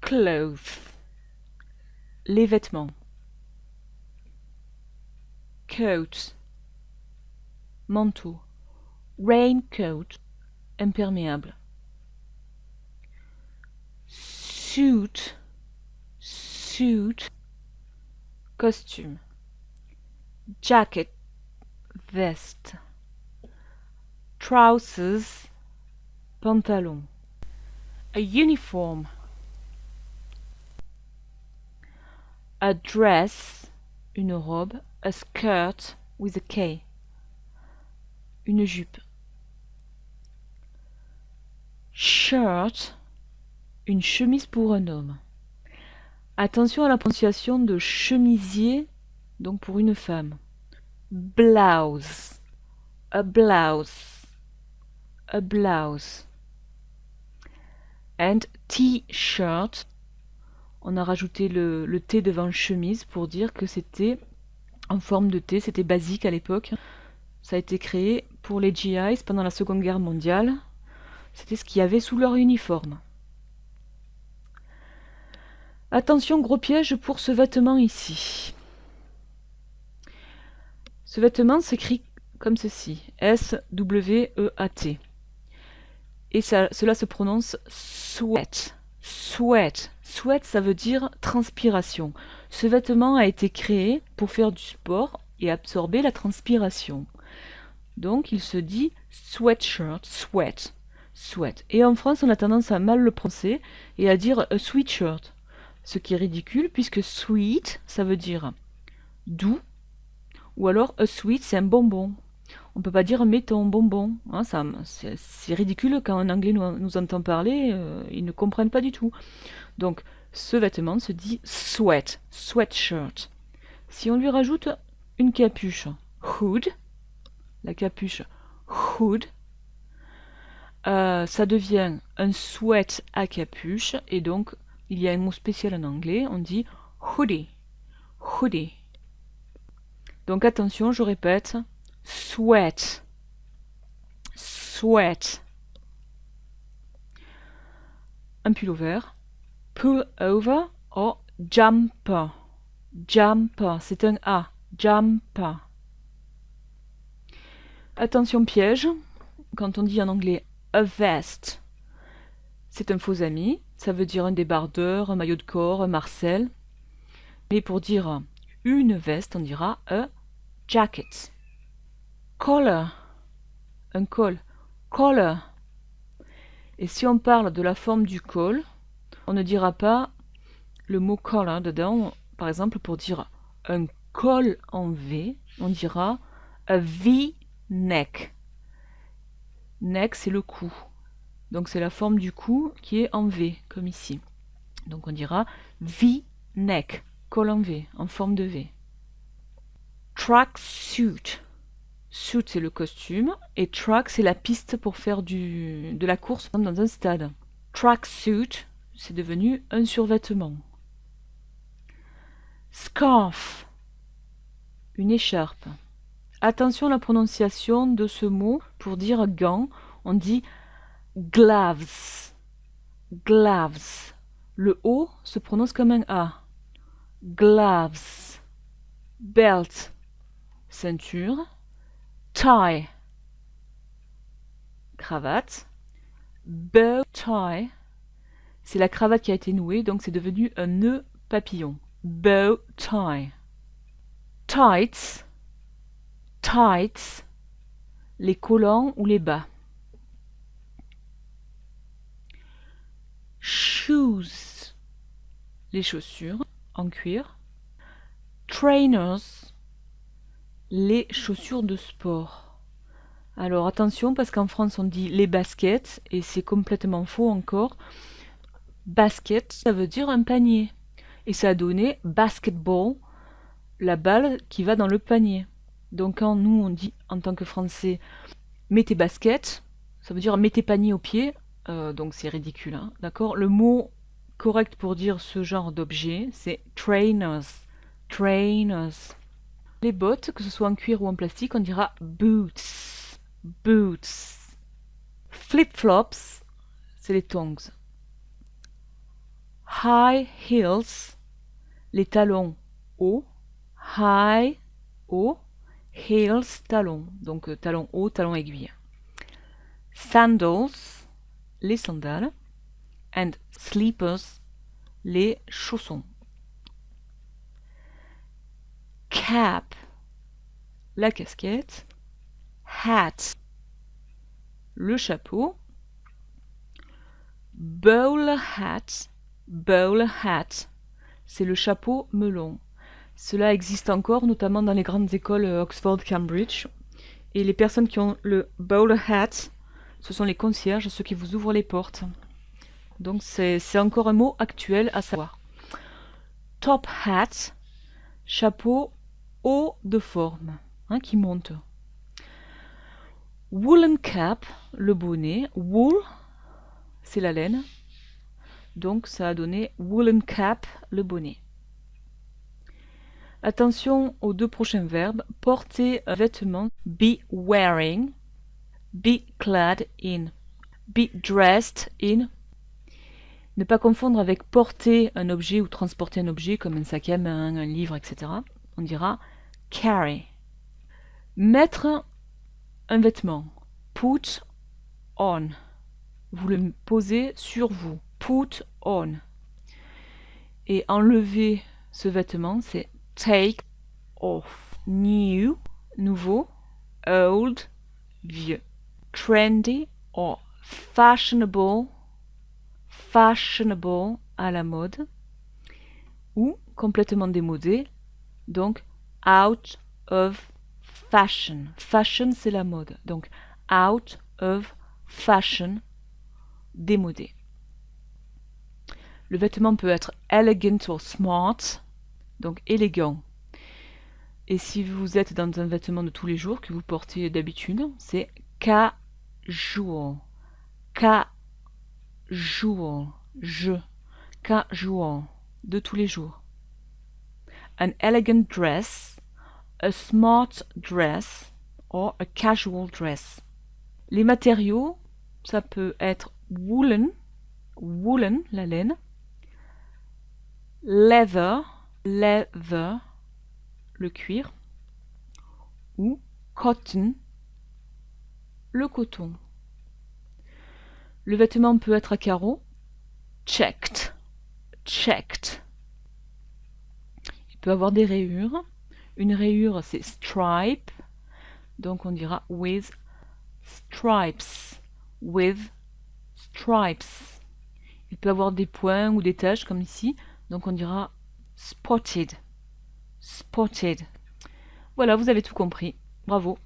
Clothes, les vêtements. Coat, manteau. Raincoat, imperméable. Suit, costume. Jacket, veste. Trousers, pantalon. A uniform. A dress, une robe. A skirt with a K, une jupe. Shirt, une chemise pour un homme. Attention à la prononciation de chemisier, donc pour une femme. Blouse, a blouse, a blouse. And t-shirt, on a rajouté le T devant chemise pour dire que c'était en forme de T, c'était basique à l'époque. Ça a été créé pour les GIs pendant la Seconde Guerre mondiale. C'était ce qu'il y avait sous leur uniforme. Attention, gros piège pour ce vêtement ici. Ce vêtement s'écrit comme ceci, S-W-E-A-T. Et cela se prononce sweat. Sweat. Sweat, ça veut dire transpiration. Ce vêtement a été créé pour faire du sport et absorber la transpiration. Donc il se dit sweatshirt, sweat, sweat. Et en France, on a tendance à mal le prononcer et à dire a sweatshirt. Ce qui est ridicule puisque sweet, ça veut dire doux, ou alors a sweet, c'est un bonbon. On peut pas dire mets ton bonbon. Hein, c'est ridicule quand un anglais nous entend parler, ils ne comprennent pas du tout. Donc ce vêtement se dit sweat, sweatshirt. Si on lui rajoute une capuche, hood, la capuche hood, ça devient un sweat à capuche, et donc il y a un mot spécial en anglais, on dit hoodie, hoodie. Donc attention, je répète, sweat, sweat. Un pull-over, pull-over, ou jumper, jumper, c'est un A, jumper. Attention piège, quand on dit en anglais a vest, c'est un faux ami, ça veut dire un débardeur, un maillot de corps, un marcel. Mais pour dire une veste, on dira a jacket. Collar, un col, collar. Et si on parle de la forme du col, on ne dira pas le mot collar dedans. Par exemple, pour dire un col en V, on dira a V-neck. Neck, c'est le cou. Donc c'est la forme du cou qui est en V, comme ici. Donc on dira V-neck, col en V, en forme de V. Tracksuit. Suit, c'est le costume, et track, c'est la piste pour faire de la course dans un stade. Tracksuit, c'est devenu un survêtement. Scarf, une écharpe. Attention à la prononciation de ce mot. Pour dire gants, on dit gloves, gloves. Le O se prononce comme un A. Gloves. Belt, ceinture. Tie, cravate. Bow tie, c'est la cravate qui a été nouée, donc c'est devenu un nœud papillon. Bow tie. Tights, tights, les collants ou les bas. Shoes, les chaussures en cuir. Trainers, les chaussures de sport. Alors attention, parce qu'en France on dit les baskets, et c'est complètement faux encore. Basket, ça veut dire un panier. Et ça a donné basketball, la balle qui va dans le panier. Donc quand nous on dit en tant que Français mets tes baskets, ça veut dire mets tes paniers au pied, donc c'est ridicule, hein, d'accord. Le mot correct pour dire ce genre d'objet, c'est trainers, trainers. Les bottes, que ce soit en cuir ou en plastique, on dira boots, boots. Flip-flops, c'est les tongs. High heels, les talons hauts. High, haut. Heels, talons. Donc talons hauts, talons aiguilles. Sandals, les sandales. And slippers, les chaussons. Cap, la casquette. Hat, le chapeau. Bowl hat, c'est le chapeau melon. Cela existe encore, notamment dans les grandes écoles Oxford, Cambridge. Et les personnes qui ont le bowl hat, ce sont les concierges, ceux qui vous ouvrent les portes. Donc c'est encore un mot actuel à savoir. Top hat, chapeau haut de forme, hein, qui monte. Woolen cap, le bonnet. Wool, c'est la laine. Donc ça a donné woolen cap, le bonnet. Attention aux deux prochains verbes. Porter un vêtement. Be wearing. Be clad in. Be dressed in. Ne pas confondre avec porter un objet ou transporter un objet comme un sac à main, un livre, etc. On dira carry. Mettre un vêtement. Put on. Vous le posez sur vous. Put on. Et enlever ce vêtement, c'est take off. New, nouveau. Old, vieux. Trendy or fashionable, à la mode. Ou complètement démodé, donc out of fashion. Fashion, c'est la mode. Donc out of fashion, démodé. Le vêtement peut être elegant or smart, donc élégant. Et si vous êtes dans un vêtement de tous les jours que vous portez d'habitude, c'est casual. Casual. Casual. De tous les jours. An elegant dress, a smart dress, or a casual dress. Les matériaux, ça peut être woolen, la laine, leather, le cuir, ou cotton, le coton. Le vêtement peut être à carreaux, checked. Il peut avoir des rayures. Une rayure, c'est stripe, donc on dira with stripes. Il peut avoir des points ou des taches comme ici, donc on dira spotted. Voilà, vous avez tout compris. Bravo.